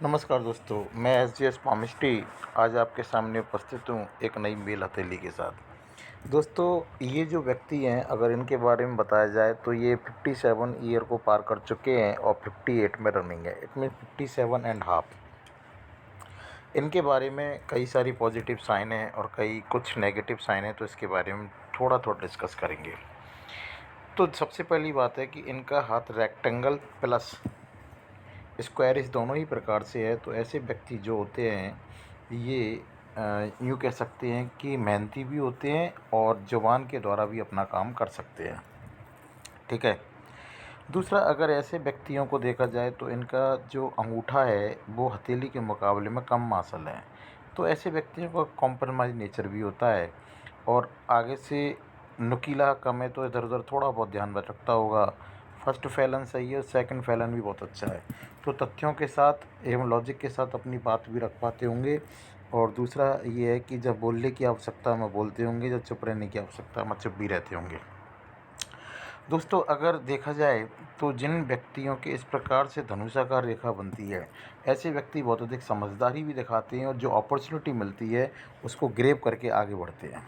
नमस्कार दोस्तों, मैं एसजीएस पामिस्ट्री आज आपके सामने उपस्थित हूँ एक नई मेल हथेली के साथ। दोस्तों, ये जो व्यक्ति हैं, अगर इनके बारे में बताया जाए तो ये 57 ईयर को पार कर चुके हैं और 58 में रनिंग है। It mean 57 and half. इनके बारे में कई सारी पॉजिटिव साइन हैं और कई कुछ नेगेटिव साइन हैं, तो इसके बारे में थोड़ा थोड़ा डिस्कस करेंगे। तो सबसे पहली बात है कि इनका हाथ रेक्टेंगल प्लस स्क्वायर इस दोनों ही प्रकार से है। तो ऐसे व्यक्ति जो होते हैं ये यूँ कह सकते हैं कि मेहनती भी होते हैं और ज़ुबान के द्वारा भी अपना काम कर सकते हैं। ठीक है। दूसरा, अगर ऐसे व्यक्तियों को देखा जाए तो इनका जो अंगूठा है वो हथेली के मुकाबले में कम मांसल है। तो ऐसे व्यक्तियों का कॉम्प्रोमाइज़ नेचर भी होता है और आगे से नुकीला कम है तो इधर उधर थोड़ा बहुत ध्यान रखता होगा। फर्स्ट फैलन सही है और सेकंड फैलन भी बहुत अच्छा है। तो तथ्यों के साथ एवं लॉजिक के साथ अपनी बात भी रख पाते होंगे। और दूसरा ये है कि जब बोलने की आवश्यकता में बोलते होंगे, जब चुप रहने की आवश्यकता में चुप भी रहते होंगे। दोस्तों, अगर देखा जाए तो जिन व्यक्तियों के इस प्रकार से धनुषाकार रेखा बनती है, ऐसे व्यक्ति बहुत अधिक समझदारी भी दिखाते हैं और जो अपॉर्चुनिटी मिलती है उसको ग्रैब करके आगे बढ़ते हैं।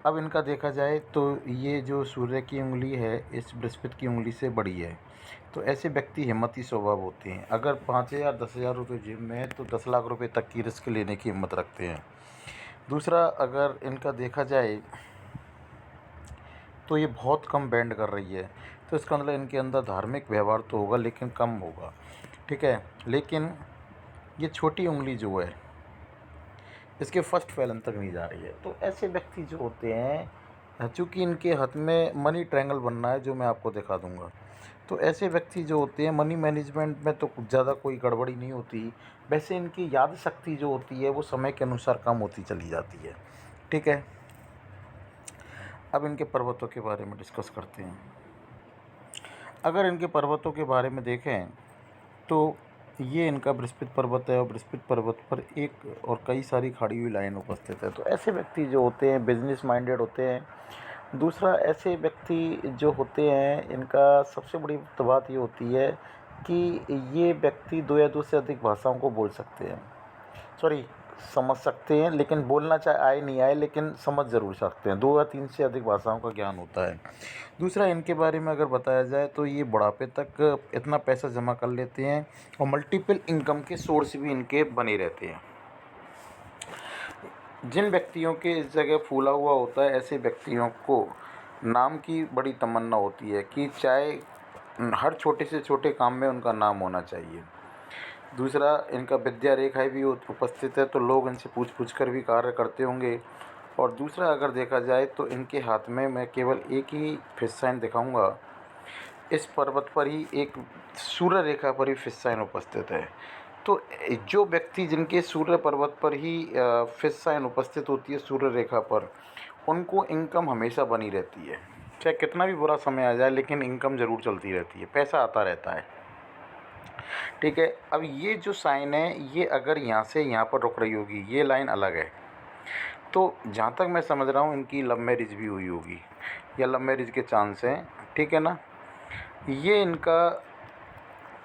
अब इनका देखा जाए तो ये जो सूर्य की उंगली है इस बृहस्पति की उंगली से बड़ी है। तो ऐसे व्यक्ति हिम्मती स्वभाव होते हैं। अगर 5,000 10,000 रुपये जेब में है तो 10 लाख रुपए तक की रिस्क लेने की हिम्मत रखते हैं। दूसरा, अगर इनका देखा जाए तो ये बहुत कम बैंड कर रही है। तो इसका मतलब इनके अंदर धार्मिक व्यवहार तो होगा लेकिन कम होगा। ठीक है। लेकिन ये छोटी उंगली जो है इसके फर्स्ट फैलन तक नहीं जा रही है। तो ऐसे व्यक्ति जो होते हैं, चूँकि इनके हाथ में मनी ट्रायंगल बनना है जो मैं आपको दिखा दूंगा। तो ऐसे व्यक्ति जो होते हैं मनी मैनेजमेंट में तो कुछ ज़्यादा कोई गड़बड़ी नहीं होती। वैसे इनकी याद शक्ति जो होती है वो समय के अनुसार कम होती चली जाती है। ठीक है। अब इनके पर्वतों के बारे में डिस्कस करते हैं। अगर इनके पर्वतों के बारे में देखें तो ये इनका बृहस्पति पर्वत है और बृहस्पति पर्वत पर एक और कई सारी खड़ी हुई लाइन उपस्थित है। तो ऐसे व्यक्ति जो होते हैं बिजनेस माइंडेड होते हैं। दूसरा, ऐसे व्यक्ति जो होते हैं इनका सबसे बड़ी तो बात ये होती है कि ये व्यक्ति दो या दो से अधिक भाषाओं को बोल सकते हैं। सॉरी, समझ सकते हैं, लेकिन बोलना चाहे आए नहीं आए लेकिन समझ ज़रूर सकते हैं। 2 या 3 से अधिक भाषाओं का ज्ञान होता है। दूसरा, इनके बारे में अगर बताया जाए तो ये बुढ़ापे तक इतना पैसा जमा कर लेते हैं और मल्टीपल इनकम के सोर्स भी इनके बने रहते हैं। जिन व्यक्तियों के इस जगह फूला हुआ होता है ऐसे व्यक्तियों को नाम की बड़ी तमन्ना होती है कि चाहे हर छोटे से छोटे काम में उनका नाम होना चाहिए। दूसरा, इनका विद्या रेखाएँ भी उपस्थित है तो लोग इनसे पूछ पूछ कर भी कार्य करते होंगे। और दूसरा, अगर देखा जाए तो इनके हाथ में मैं केवल एक ही फिश साइन दिखाऊंगा। इस पर्वत पर ही एक सूर्य रेखा पर ही फिश साइन उपस्थित है। तो जो व्यक्ति जिनके सूर्य पर्वत पर ही फिश साइन उपस्थित होती है सूर्य रेखा पर, उनको इनकम हमेशा बनी रहती है। चाहे कितना भी बुरा समय आ जाए लेकिन इनकम ज़रूर चलती रहती है, पैसा आता रहता है। ठीक है। अब ये जो साइन है ये अगर यहाँ से यहाँ पर रुक रही होगी, ये लाइन अलग है। तो जहाँ तक मैं समझ रहा हूँ इनकी लव मैरिज भी हुई होगी या लव मैरिज के चांस हैं। ठीक है ना। ये इनका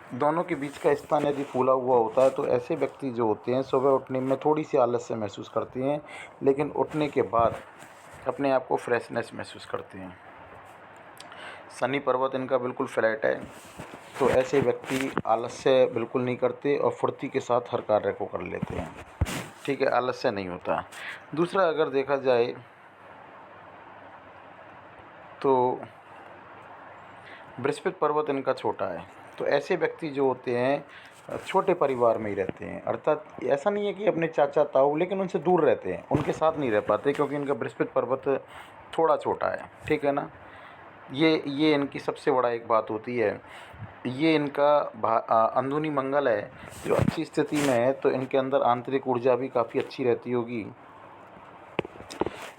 दोनों के बीच का स्थान यदि फूला हुआ होता है तो ऐसे व्यक्ति जो होते हैं सुबह उठने में थोड़ी सी आलस्य महसूस करते हैं, लेकिन उठने के बाद अपने आप को फ्रेशनेस महसूस करते हैं। शनि पर्वत इनका बिल्कुल फ्लैट है। तो ऐसे व्यक्ति आलस्य बिल्कुल नहीं करते और फुर्ती के साथ हर कार्य को कर लेते हैं। ठीक है, आलस्य नहीं होता। दूसरा, अगर देखा जाए तो बृहस्पति पर्वत इनका छोटा है। तो ऐसे व्यक्ति जो होते हैं छोटे परिवार में ही रहते हैं। अर्थात ऐसा नहीं है कि अपने चाचा ताऊ, लेकिन उनसे दूर रहते हैं, उनके साथ नहीं रह पाते क्योंकि इनका बृहस्पति पर्वत थोड़ा छोटा है। ठीक है ना। ये इनकी सबसे बड़ा एक बात होती है। ये इनका अंदरूनी मंगल है जो अच्छी स्थिति में है तो इनके अंदर आंतरिक ऊर्जा भी काफ़ी अच्छी रहती होगी।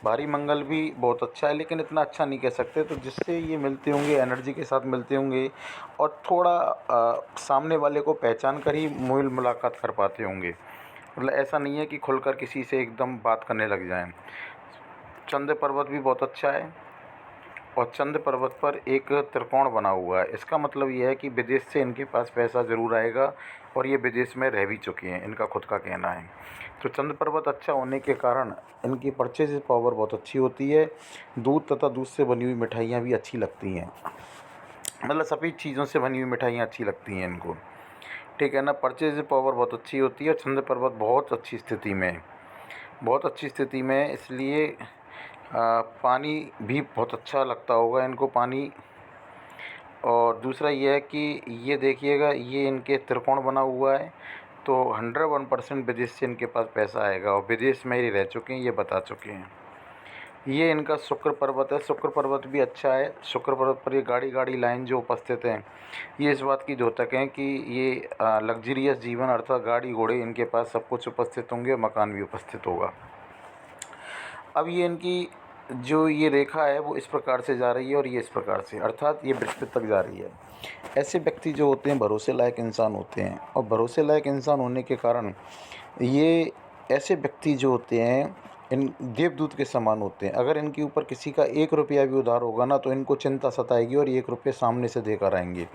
भारी मंगल भी बहुत अच्छा है लेकिन इतना अच्छा नहीं कह सकते। तो जिससे ये मिलते होंगे एनर्जी के साथ मिलते होंगे और थोड़ा सामने वाले को पहचान कर ही मूल मुलाकात कर पाते होंगे। मतलब ऐसा नहीं है कि खुलकर किसी से एकदम बात करने लग जाएं। चंद्र पर्वत भी बहुत अच्छा है और चंद्र पर्वत पर एक त्रिकोण बना हुआ है। इसका मतलब ये है कि विदेश से इनके पास पैसा ज़रूर आएगा और ये विदेश में रह भी चुके हैं, इनका खुद का कहना है। तो चंद्र पर्वत अच्छा होने के कारण इनकी परचेज पावर बहुत अच्छी होती है। दूध तथा दूध से बनी हुई मिठाइयाँ भी अच्छी लगती हैं, मतलब सभी चीज़ों से बनी हुई मिठाइयाँ अच्छी लगती हैं इनको, ठीक है ना। परचेज पावर बहुत अच्छी होती है। चंद्र पर्वत बहुत अच्छी स्थिति में है, बहुत अच्छी स्थिति में है, इसलिए पानी भी बहुत अच्छा लगता होगा इनको पानी। और दूसरा ये है कि ये देखिएगा, ये इनके त्रिकोण बना हुआ है, तो 101% विदेश से इनके पास पैसा आएगा और विदेश में ही रह चुके हैं, ये बता चुके हैं। ये इनका शुक्र पर्वत है। शुक्र पर्वत भी अच्छा है। शुक्र पर्वत पर ये गाड़ी गाड़ी लाइन जो उपस्थित हैं, ये इस बात की द्योतक हैं कि ये लग्जरियस जीवन अर्थात गाड़ी घोड़े इनके पास सब कुछ उपस्थित होंगे और मकान भी उपस्थित होगा। अब ये इनकी जो ये रेखा है वो इस प्रकार से जा रही है और ये इस प्रकार से, अर्थात ये बृहस्पति तक जा रही है। ऐसे व्यक्ति जो होते हैं भरोसे लायक इंसान होते हैं और भरोसे लायक इंसान होने के कारण ये ऐसे व्यक्ति जो होते हैं इन देवदूत के समान होते हैं। अगर इनके ऊपर किसी का 1 रुपया भी उधार होगा ना, तो इनको चिंता सताएगी और 1 रुपये सामने से देकर आएंगे,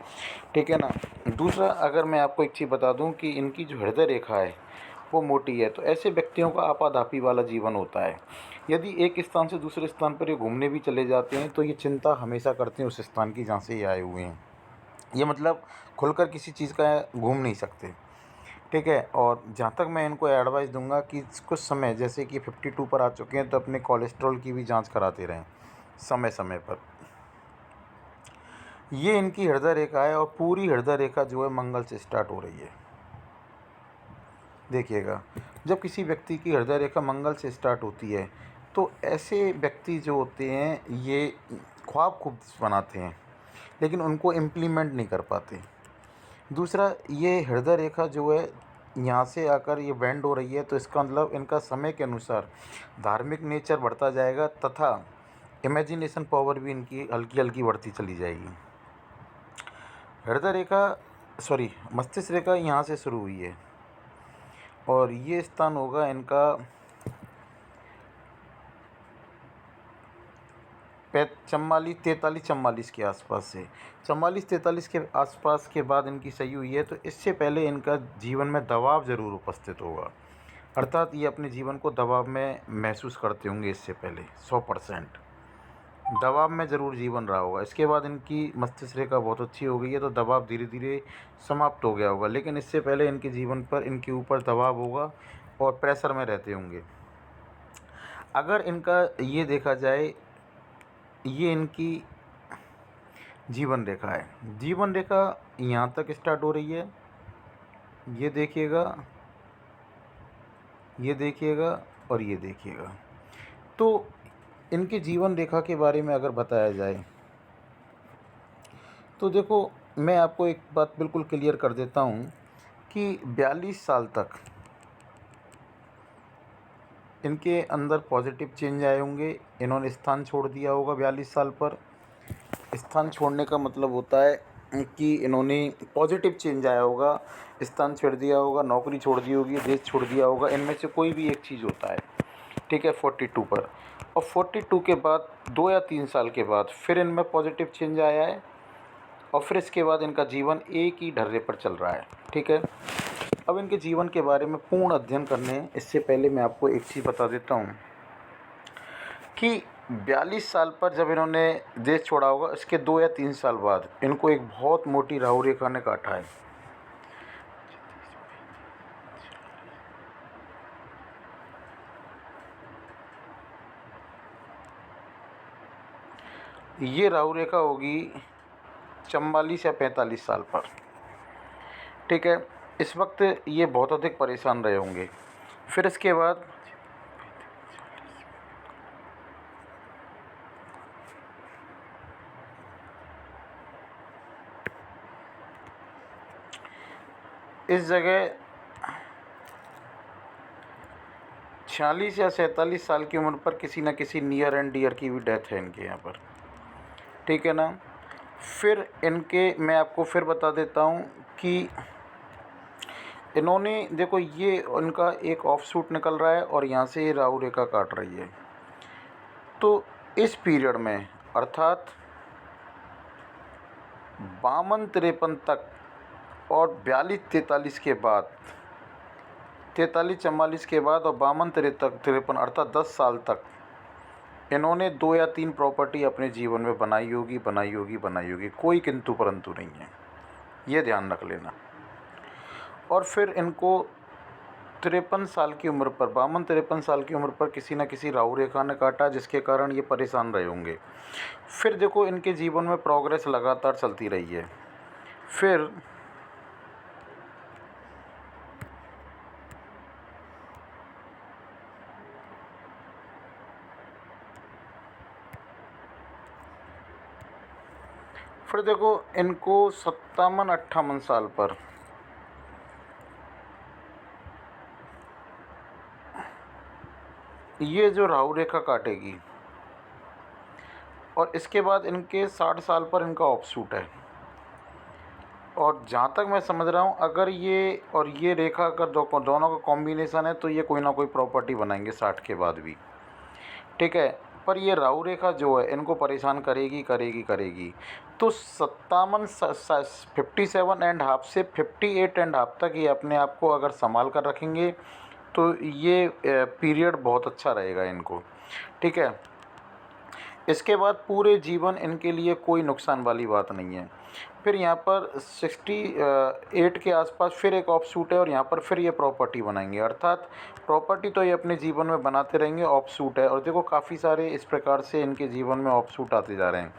ठीक है ना। दूसरा, अगर मैं आपको एक चीज़ बता दूं कि इनकी जो हृदय रेखा है वो मोटी है, तो ऐसे व्यक्तियों का आपाधापी वाला जीवन होता है। यदि एक स्थान से दूसरे स्थान पर ये घूमने भी चले जाते हैं तो ये चिंता हमेशा करते हैं उस स्थान की जहाँ से ये आए हुए हैं। ये मतलब खुलकर किसी चीज़ का घूम नहीं सकते, ठीक है। और जहाँ तक मैं इनको एडवाइस दूंगा कि कुछ समय, जैसे कि 52 पर आ चुके हैं, तो अपने कोलेस्ट्रॉल की भी जांच कराते रहें समय समय पर। ये इनकी हृदय रेखा है और पूरी हृदय रेखा जो है मंगल से स्टार्ट हो रही है। देखिएगा, जब किसी व्यक्ति की हृदय रेखा मंगल से स्टार्ट होती है तो ऐसे व्यक्ति जो होते हैं ये ख्वाब खूब बनाते हैं, लेकिन उनको इम्प्लीमेंट नहीं कर पाते। दूसरा, ये हृदय रेखा जो है यहाँ से आकर ये बेंड हो रही है, तो इसका मतलब इनका समय के अनुसार धार्मिक नेचर बढ़ता जाएगा तथा इमेजिनेशन पावर भी इनकी हल्की हल्की बढ़ती चली जाएगी। हृदय रेखा, सॉरी, मस्तिष्क रेखा यहाँ से शुरू हुई है और ये स्थान होगा इनका 44-43-44 के आसपास से। 44-43 के आसपास के बाद इनकी सही हुई है, तो इससे पहले इनका जीवन में दबाव ज़रूर उपस्थित होगा, अर्थात ये अपने जीवन को दबाव में महसूस करते होंगे। इससे पहले 100% दबाव में ज़रूर जीवन रहा होगा। इसके बाद इनकी मस्तिष्क रेखा बहुत अच्छी हो गई है, तो दबाव धीरे धीरे समाप्त हो गया होगा, लेकिन इससे पहले इनके जीवन पर इनके ऊपर दबाव होगा और प्रेशर में रहते होंगे। अगर इनका ये देखा जाए, ये इनकी जीवन रेखा है। जीवन रेखा यहाँ तक स्टार्ट हो रही है, ये देखिएगा, ये देखिएगा और ये देखिएगा। तो इनके जीवन रेखा के बारे में अगर बताया जाए तो देखो, मैं आपको एक बात बिल्कुल क्लियर कर देता हूँ कि 42 साल तक इनके अंदर पॉजिटिव चेंज आए होंगे। इन्होंने स्थान छोड़ दिया होगा 42 साल पर। स्थान छोड़ने का मतलब होता है कि इन्होंने पॉजिटिव चेंज आया होगा, स्थान छोड़ दिया होगा, नौकरी छोड़ दी होगी, देश छोड़ दिया होगा, इनमें से कोई भी एक चीज़ होता है, ठीक है, 42 पर। और 42 के बाद 2 या 3 साल के बाद फिर इनमें पॉजिटिव चेंज आया है और फिर इसके बाद इनका जीवन एक ही ढर्रे पर चल रहा है, ठीक है। अब इनके जीवन के बारे में पूर्ण अध्ययन करने इससे पहले मैं आपको एक चीज़ बता देता हूँ कि 42 साल पर जब इन्होंने देश छोड़ा होगा, इसके 2 या 3 साल बाद इनको एक बहुत मोटी राहु रेखा ने काटा है। ये राहु रेखा होगी 44 या 45 साल पर, ठीक है। इस वक्त ये बहुत अधिक परेशान रहे होंगे। फिर इसके बाद इस जगह 46 या 47 साल की उम्र पर किसी न किसी नियर एंड डियर की भी डेथ है इनके यहाँ पर, ठीक है ना। फिर इनके मैं आपको फिर बता देता हूँ कि इन्होंने देखो, ये उनका एक ऑफ शूट निकल रहा है और यहाँ से ये राहु रेखा काट रही है। तो इस पीरियड में अर्थात 52-53 तक और 42-43 के बाद, 43-44 के बाद और 52-53 अर्थात 10 साल तक इन्होंने 2 या 3 प्रॉपर्टी अपने जीवन में बनाई होगी, बनाई होगी, बनाई होगी। कोई किंतु परंतु नहीं है, ये ध्यान रख लेना। और फिर इनको 53 साल की उम्र पर, 52-53 साल की उम्र पर किसी न किसी राहु रेखा ने काटा, जिसके कारण ये परेशान रहे होंगे। फिर देखो इनके जीवन में प्रोग्रेस लगातार चलती रही है। फिर देखो इनको 57-58 साल पर ये जो राहु रेखा काटेगी, और इसके बाद इनके 60 साल पर इनका ऑफशूट है। और जहाँ तक मैं समझ रहा हूँ, अगर ये और ये रेखा अगर दोनों का कॉम्बिनेशन है तो ये कोई ना कोई प्रॉपर्टी बनाएंगे 60 के बाद भी, ठीक है। पर ये राहु रेखा जो है इनको परेशान करेगी करेगी करेगी। तो 57.5 से 58.5 तक ये अपने आप को अगर संभाल कर रखेंगे तो ये पीरियड बहुत अच्छा रहेगा इनको, ठीक है। इसके बाद पूरे जीवन इनके लिए कोई नुकसान वाली बात नहीं है। फिर यहाँ पर 68 के आसपास फिर एक ऑफशूट है और यहाँ पर फिर ये प्रॉपर्टी बनाएंगे। अर्थात प्रॉपर्टी तो ये अपने जीवन में बनाते रहेंगे, ऑफशूट है। और देखो काफ़ी सारे इस प्रकार से इनके जीवन में ऑफशूट आते जा रहे हैं।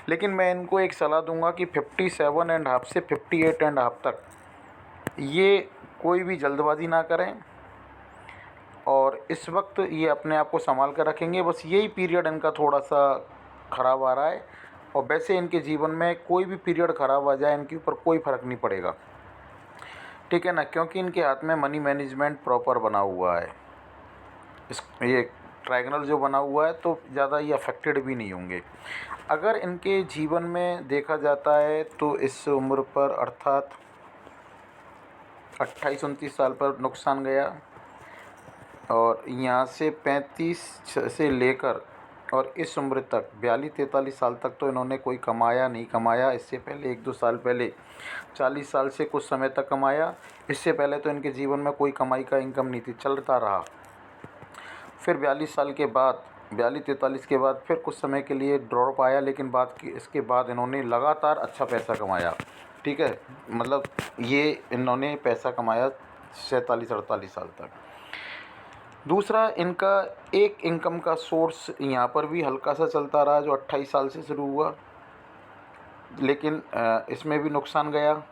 लेकिन मैं इनको एक सलाह दूंगा कि 57.5 से 58.5 तक ये कोई भी जल्दबाजी ना करें, और इस वक्त ये अपने आप को संभाल कर रखेंगे। बस यही पीरियड इनका थोड़ा सा ख़राब आ रहा है, और वैसे इनके जीवन में कोई भी पीरियड ख़राब आ जाए इनके ऊपर कोई फ़र्क नहीं पड़ेगा, ठीक है ना, क्योंकि इनके हाथ में मनी मैनेजमेंट प्रॉपर बना हुआ है। ये ट्रायंगल जो बना हुआ है तो ज़्यादा ये अफेक्टेड भी नहीं होंगे। अगर इनके जीवन में देखा जाता है तो इस उम्र पर अर्थात 28-29 साल पर नुकसान गया, और यहाँ से 35 से लेकर और इस उम्र तक 42-43 साल तक तो इन्होंने कोई कमाया नहीं कमाया। इससे पहले 1-2 साल पहले 40 साल से कुछ समय तक कमाया। इससे पहले तो इनके जीवन में कोई कमाई का इनकम नहीं थी, चलता रहा। फिर 42 साल के बाद, 42-43 के बाद फिर कुछ समय के लिए ड्रॉप आया, लेकिन इसके बाद इन्होंने लगातार अच्छा पैसा कमाया, ठीक है। मतलब ये इन्होंने पैसा कमाया 47-48 साल तक। दूसरा, इनका एक इनकम का सोर्स यहाँ पर भी हल्का सा चलता रहा, जो 28 साल से शुरू हुआ, लेकिन इसमें भी नुकसान गया।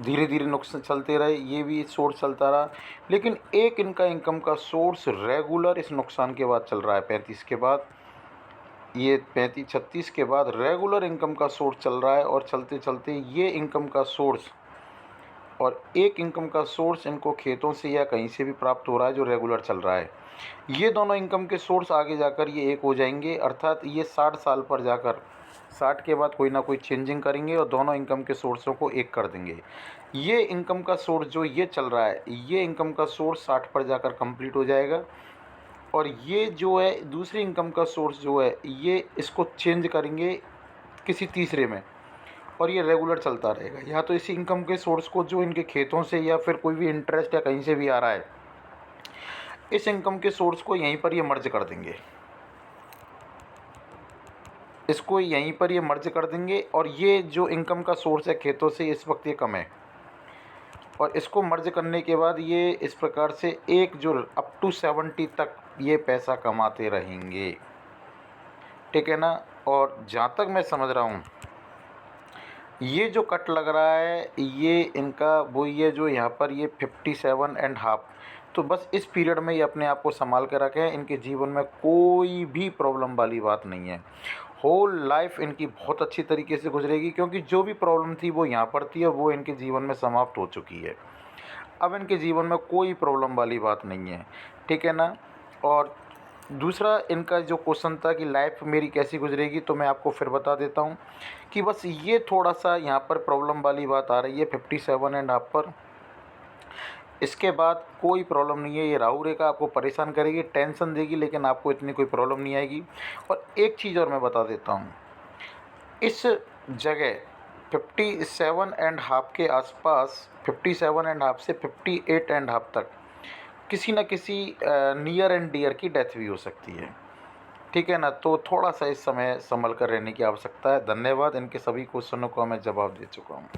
धीरे धीरे नुकसान चलते रहे, ये भी सोर्स चलता रहा। लेकिन एक इनका इनकम का सोर्स रेगुलर इस नुकसान के बाद चल रहा है। 35 के बाद, ये 35-36 के बाद रेगुलर इनकम का सोर्स चल रहा है, और चलते चलते ये इनकम का सोर्स और एक इनकम का सोर्स इनको खेतों से या कहीं से भी प्राप्त हो रहा है, जो रेगुलर चल रहा है। ये दोनों इनकम के सोर्स आगे जाकर ये एक हो जाएंगे। अर्थात ये 60 साल पर जाकर, 60 के बाद कोई ना कोई चेंजिंग करेंगे और दोनों इनकम के सोर्सों को एक कर देंगे। ये इनकम का सोर्स जो ये चल रहा है, ये इनकम का सोर्स 60 पर जाकर कंप्लीट हो जाएगा, और ये जो है दूसरी इनकम का सोर्स जो है ये इसको चेंज करेंगे किसी तीसरे में, और ये रेगुलर चलता रहेगा। या तो इसी इनकम के सोर्स को जो इनके खेतों से या फिर कोई भी इंटरेस्ट या कहीं से भी आ रहा है, इस इनकम के सोर्स को यहीं पर ये मर्ज कर देंगे, इसको यहीं पर ये मर्ज कर देंगे। और ये जो इनकम का सोर्स है खेतों से, इस वक्त ये कम है, और इसको मर्ज करने के बाद ये इस प्रकार से एक जो अप टू 70 तक ये पैसा कमाते रहेंगे, ठीक है ना। और जहाँ तक मैं समझ रहा हूँ, ये जो कट लग रहा है ये इनका वो ये जो यहाँ पर ये 57.5, तो बस इस पीरियड में ये अपने आप को संभाल के रखें। इनके जीवन में कोई भी प्रॉब्लम वाली बात नहीं है। होल लाइफ इनकी बहुत अच्छी तरीके से गुजरेगी, क्योंकि जो भी प्रॉब्लम थी वो यहाँ पर थी और वो इनके जीवन में समाप्त हो चुकी है। अब इनके जीवन में कोई प्रॉब्लम वाली बात नहीं है, ठीक है ना। और दूसरा, इनका जो क्वेश्चन था कि लाइफ मेरी कैसी गुजरेगी, तो मैं आपको फिर बता देता हूँ कि बस ये थोड़ा सा यहाँ पर प्रॉब्लम वाली बात आ रही है 57.5 पर। इसके बाद कोई प्रॉब्लम नहीं है। ये राहु रेखा आपको परेशान करेगी, टेंशन देगी, लेकिन आपको इतनी कोई प्रॉब्लम नहीं आएगी। और एक चीज़ और मैं बता देता हूँ, इस जगह 57 एंड हाफ के आसपास, 57 एंड हाफ से 58 एंड हाफ तक किसी न किसी नियर एंड डियर की डेथ भी हो सकती है। ठीक है ना, तो थोड़ा सा इस समय संभल कर रहने की आवश्यकता है। धन्यवाद। इनके सभी क्वेश्चनों का मैं जवाब दे चुका हूँ।